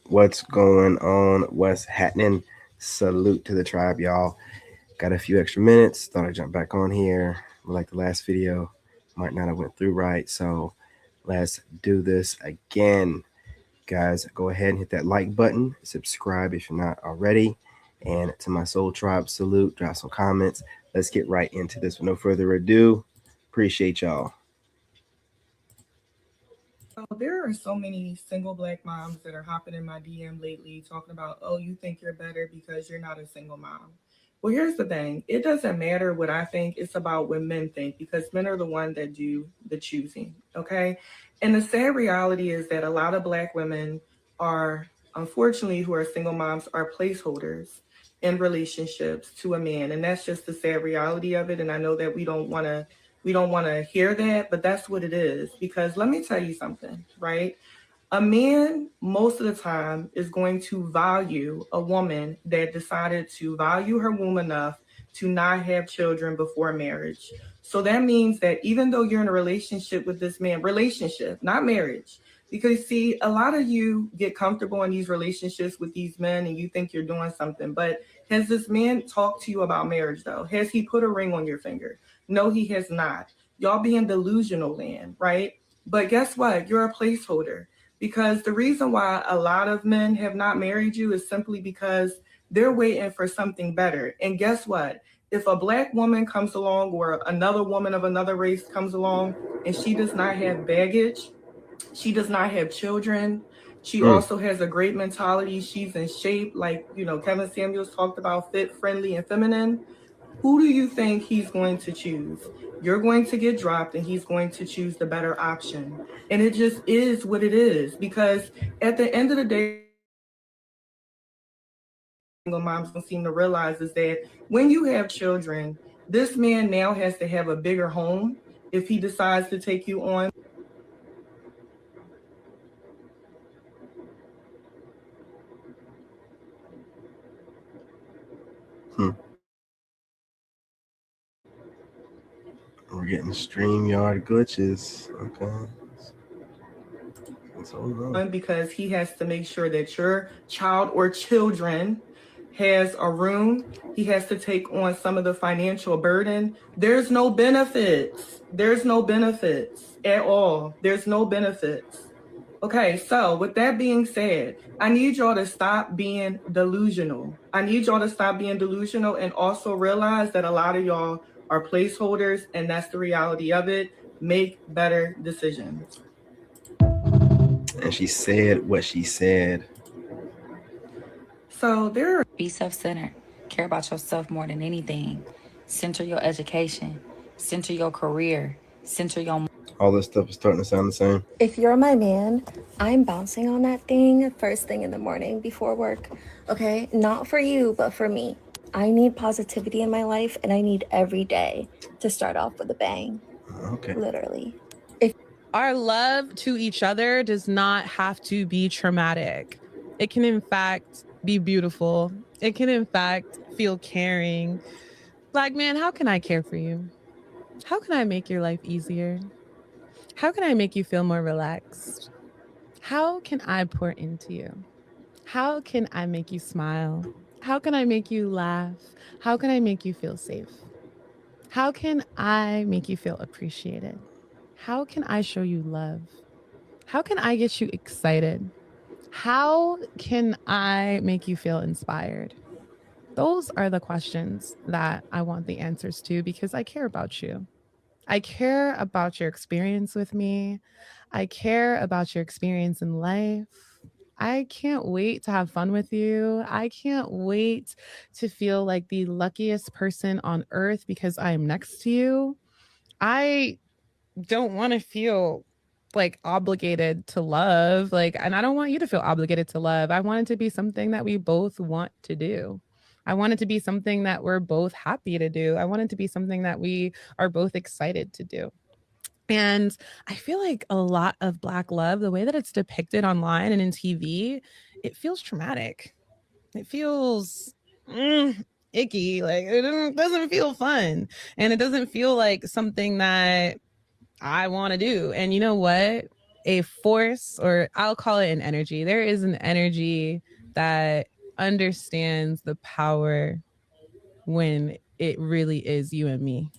What's going on? What's happening? Salute to the tribe, y'all. Got a few extra minutes. Thought I'd jump back on here. Like the last video, might not have went through right. So let's do this again. Guys, go ahead and hit that like button. Subscribe if you're not already. And to my soul tribe, salute. Drop some comments. Let's get right into this. With no further ado, appreciate y'all. So there are so many single black moms that are hopping in my DM lately talking about, oh, you think you're better because you're not a single mom. Well, here's the thing. It doesn't matter what I think. It's about what men think because men are the ones that do the choosing. Okay. And the sad reality is that a lot of black women are, unfortunately, who are single moms are placeholders in relationships to a man. And that's just the sad reality of it. And I know that we don't want to hear that, but that's what it is. Because let me tell you something, right? A man, most of the time, is going to value a woman that decided to value her womb enough to not have children before marriage. So that means that even though you're in a relationship with this man, relationship, not marriage, because see, a lot of you get comfortable in these relationships with these men and you think you're doing something. But has this man talked to you about marriage though? Has he put a ring on your finger? No, he has not. Y'all be in delusional land, right? But guess what? You're a placeholder because the reason why a lot of men have not married you is simply because they're waiting for something better. And guess what? If a black woman comes along or another woman of another race comes along and she does not have baggage, she does not have children, she Mm. also has a great mentality, she's in shape, like, Kevin Samuels talked about fit, friendly, and feminine. Who do you think he's going to choose? You're going to get dropped and he's going to choose the better option. And it just is what it is because at the end of the day, single moms don't seem to realize is that when you have children, this man now has to have a bigger home if he decides to take you on. Hmm. We're getting StreamYard glitches. Okay. What's going on? Because he has to make sure that your child or children has a room. He has to take on some of the financial burden. There's no benefits. There's no benefits at all. There's no benefits. Okay, so with that being said, I need y'all to stop being delusional. I need y'all to stop being delusional and also realize that a lot of y'all are placeholders, and that's the reality of it. Make better decisions. And she said what she said. So there are Be self-centered. Care about yourself more than anything. Center your education. Center your career. Center your All this stuff is starting to sound the same. If you're my man, I'm bouncing on that thing first thing in the morning before work. Okay? Not for you, but for me. I need positivity in my life and I need every day to start off with a bang. Okay. Literally. Our love to each other does not have to be traumatic. It can, in fact, be beautiful. It can, in fact, feel caring. Black man, how can I care for you? How can I make your life easier? How can I make you feel more relaxed? How can I pour into you? How can I make you smile? How can I make you laugh? How can I make you feel safe? How can I make you feel appreciated? How can I show you love? How can I get you excited? How can I make you feel inspired? Those are the questions that I want the answers to because I care about you. I care about your experience with me. I care about your experience in life. I can't wait to have fun with you. I can't wait to feel like the luckiest person on earth because I am next to you. I don't want to feel like obligated to love, like, and I don't want you to feel obligated to love. I want it to be something that we both want to do. I want it to be something that we're both happy to do. I want it to be something that we are both excited to do. And I feel like a lot of Black love, the way that it's depicted online and in TV, it feels traumatic. It feels icky. Like it doesn't feel fun. And it doesn't feel like something that I want to do. And you know what? a force, or I'll call it an energy. There is an energy that understands the power when it really is you and me.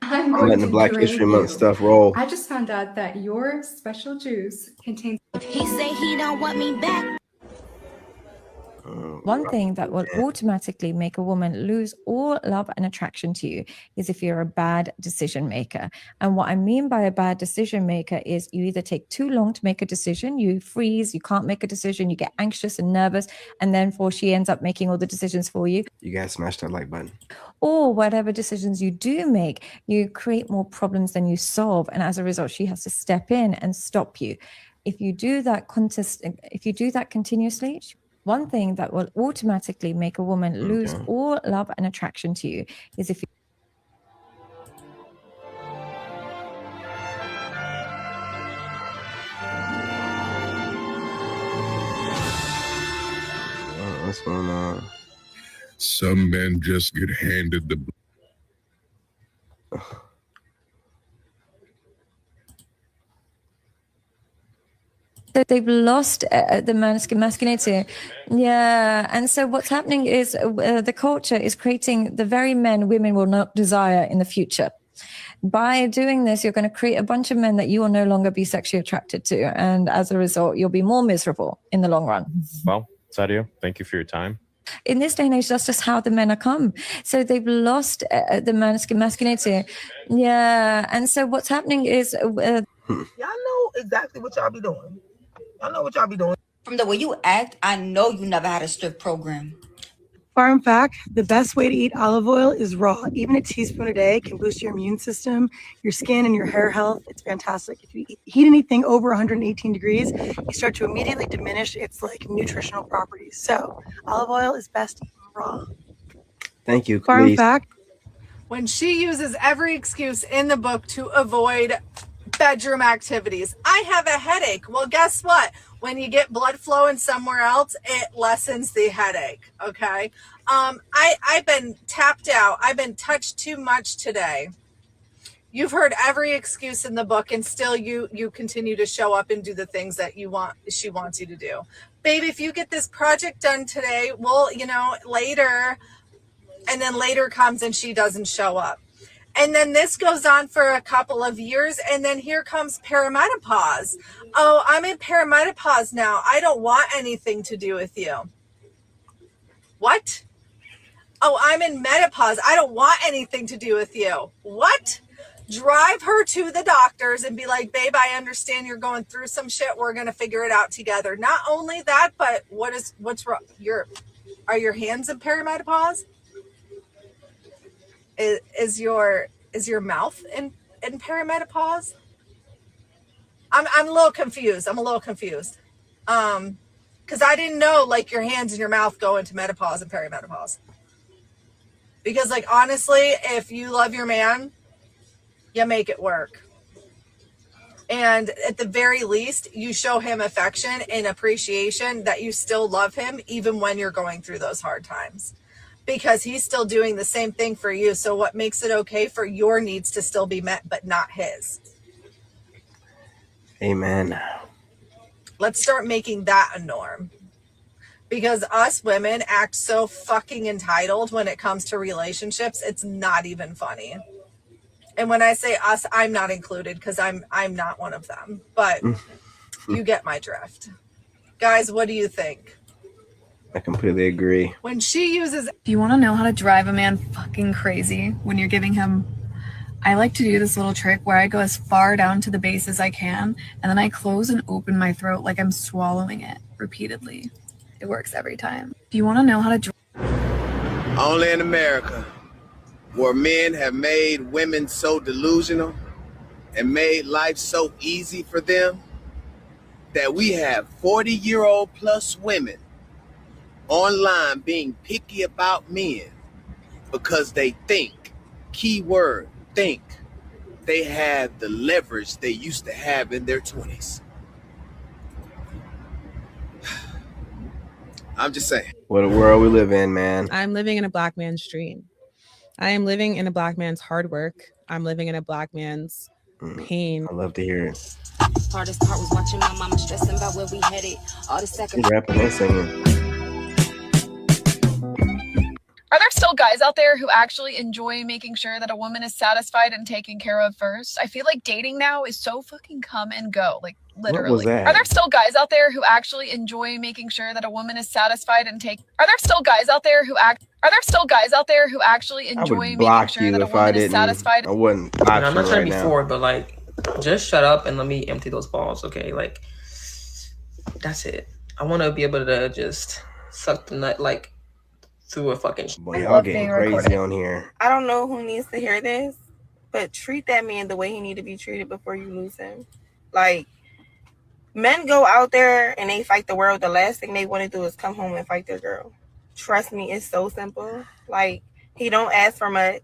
I'm I'm going letting the to Black drain History Month you. stuff roll. I just found out that your special juice contains. He say he don't want me back. One thing that will automatically make a woman lose all love and attraction to you is if you're a bad decision maker. And what I mean by a bad decision maker is you either take too long to make a decision, you freeze, you can't make a decision, you get anxious and nervous, and then she ends up making all the decisions for you. You guys smash that like button. Or whatever decisions you do make, you create more problems than you solve. And as a result, she has to step in and stop you. If you do that continuously, one thing that will automatically make a woman lose all love and attraction to you is if you What's going on? Some men just get handed the. they've lost the masculinity. Yeah. And so what's happening is the culture is creating the very men women will not desire in the future. By doing this, you're going to create a bunch of men that you will no longer be sexually attracted to. And as a result, you'll be more miserable in the long run. Well, Sadio, thank you for your time. In this day and age, that's just how the men are come. So they've lost the masculinity. Yeah. And so what's happening is... Y'all know exactly what y'all be doing. Y'all know what y'all be doing. From the way you act, I know you never had a strict program. Farm fact, the best way to eat olive oil is raw. Even a teaspoon a day can boost your immune system, your skin, and your hair health. It's fantastic. If you heat anything over 118 degrees, you start to immediately diminish its nutritional properties. So olive oil is best eaten raw. Thank you. Farm Please. fact. When she uses every excuse in the book to avoid bedroom activities. I have a headache. Well, guess what? When you get blood flowing somewhere else, it lessens the headache. Okay. I've been tapped out. I've been touched too much today. You've heard every excuse in the book, and still you continue to show up and do the things that she wants you to do. Babe, if you get this project done today, well, later, and then later comes and she doesn't show up. And then this goes on for a couple of years, and then here comes perimenopause. Oh, I'm in perimenopause now. I don't want anything to do with you. What? Oh, I'm in menopause. I don't want anything to do with you. What? Drive her to the doctors and be like, babe, I understand you're going through some shit. We're going to figure it out together. Not only that, but what's wrong? Are your hands in perimenopause? Is your mouth in perimenopause? I'm a little confused. Because I didn't know your hands and your mouth go into menopause and perimenopause. Because honestly, if you love your man, you make it work. And at the very least, you show him affection and appreciation that you still love him even when you're going through those hard times. Because he's still doing the same thing for you. So what makes it okay for your needs to still be met, but not his? Amen. Let's start making that a norm. Because us women act so fucking entitled when it comes to relationships. It's not even funny. And when I say us, I'm not included because I'm not one of them. But you get my drift. Guys, what do you think? I completely agree. When she uses... Do you want to know how to drive a man fucking crazy when you're giving him... I like to do this little trick where I go as far down to the base as I can, and then I close and open my throat like I'm swallowing it repeatedly. It works every time. Do you want to know how to drive... Only in America, where men have made women so delusional and made life so easy for them that we have 40-year-old plus women online being picky about men because they think, keyword, think, they have the leverage they used to have in their 20s. I'm just saying. What a world we live in, man. I'm living in a Black man's dream. I am living in a Black man's hard work. I'm living in a Black man's pain. I love to hear it. Hardest part was watching my mama stressing about where we headed. All the She's rapping and singing. Are there still guys out there who actually enjoy making sure that a woman is satisfied and taken care of first? I feel like dating now is so fucking come and go, like literally. What was that? Are there still guys out there who actually enjoy making sure that a woman is satisfied and take? Are there still guys out there who actually enjoy making sure that a woman is satisfied? I wouldn't. I'm not trying to be forward, but like, just shut up and let me empty those balls, okay? Like, that's it. I want to be able to just suck the nut like through a fucking. Boy, y'all getting crazy on here. I don't know who needs to hear this, but treat that man the way he need to be treated before you lose him. Like, men go out there and they fight the world. The last thing they want to do is come home and fight their girl. Trust me, it's so simple. Like, he don't ask for much,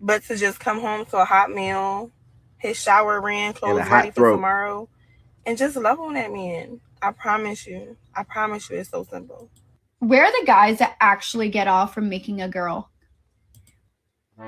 but to just come home to a hot meal, his shower ran, clothes ready for tomorrow, and just love on that man. I promise you, it's so simple. Where are the guys that actually get off from making a girl? All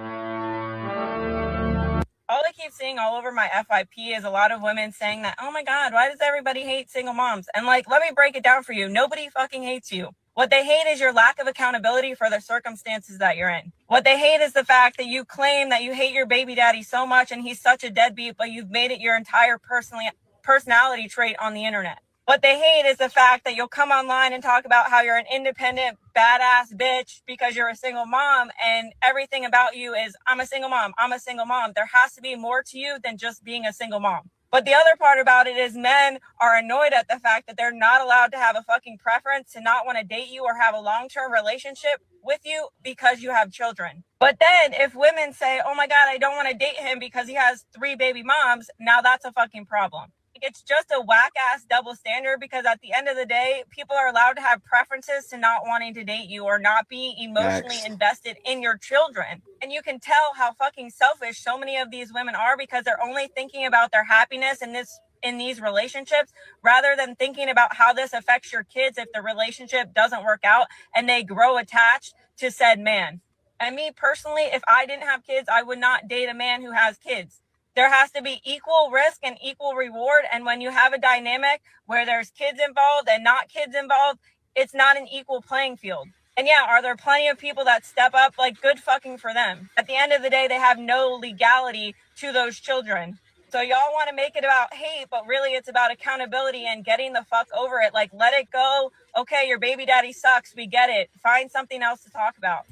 I keep seeing all over my FYP is a lot of women saying that, oh my God, why does everybody hate single moms? And like, let me break it down for you. Nobody fucking hates you. What they hate is your lack of accountability for the circumstances that you're in. What they hate is the fact that you claim that you hate your baby daddy so much and he's such a deadbeat, but you've made it your entire personality trait on the internet. What they hate is the fact that you'll come online and talk about how you're an independent, badass bitch because you're a single mom and everything about you is, I'm a single mom, I'm a single mom. There has to be more to you than just being a single mom. But the other part about it is men are annoyed at the fact that they're not allowed to have a fucking preference to not want to date you or have a long-term relationship with you because you have children. But then if women say, oh my God, I don't want to date him because he has 3 baby moms, now that's a fucking problem. It's just a whack-ass double standard because at the end of the day, people are allowed to have preferences to not wanting to date you or not being emotionally invested in your children. And you can tell how fucking selfish so many of these women are because they're only thinking about their happiness in these relationships rather than thinking about how this affects your kids if the relationship doesn't work out and they grow attached to said man. And me personally, if I didn't have kids, I would not date a man who has kids. There has to be equal risk and equal reward. And when you have a dynamic where there's kids involved and not kids involved, it's not an equal playing field. And yeah, are there plenty of people that step up? Like, good fucking for them. At the end of the day, they have no legality to those children. So y'all want to make it about hate, but really it's about accountability and getting the fuck over it. Like, let it go. Okay, your baby daddy sucks. We get it. Find something else to talk about.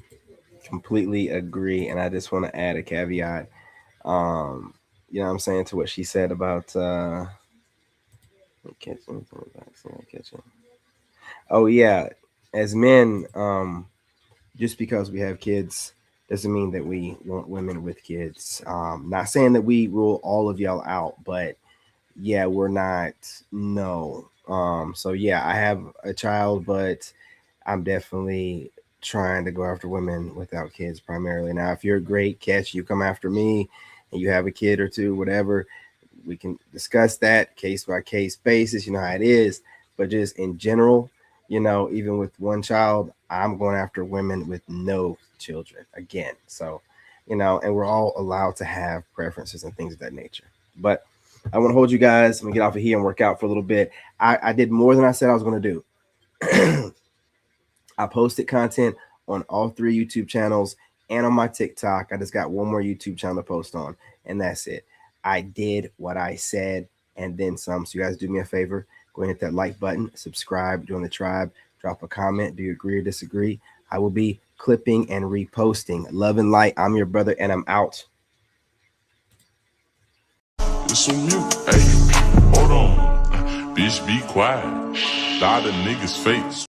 Completely agree. And I just want to add a caveat. You know what I'm saying, to what she said about kitchen. Oh yeah, as men, just because we have kids doesn't mean that we want women with kids. Not saying that we rule all of y'all out, but yeah, we're not. No. So yeah, I have a child, but I'm definitely trying to go after women without kids primarily. Now, if you're a great catch, you come after me and you have a kid or two, whatever, we can discuss that case by case basis. You know how it is. But just in general, you know, even with one child, I'm going after women with no children again. So, you know, and we're all allowed to have preferences and things of that nature. But I want to hold you guys. I'm gonna get off of here and work out for a little bit. I did more than I said I was going to do. I posted content on all 3 YouTube channels and on my TikTok. I just got one more YouTube channel to post on, and that's it. I did what I said and then some. So you guys do me a favor. Go ahead and hit that like button, subscribe, join the tribe, drop a comment. Do you agree or disagree? I will be clipping and reposting. Love and light. I'm your brother, and I'm out. It's on mute. Hey, hold on. Bitch, be quiet. A lot of niggas face.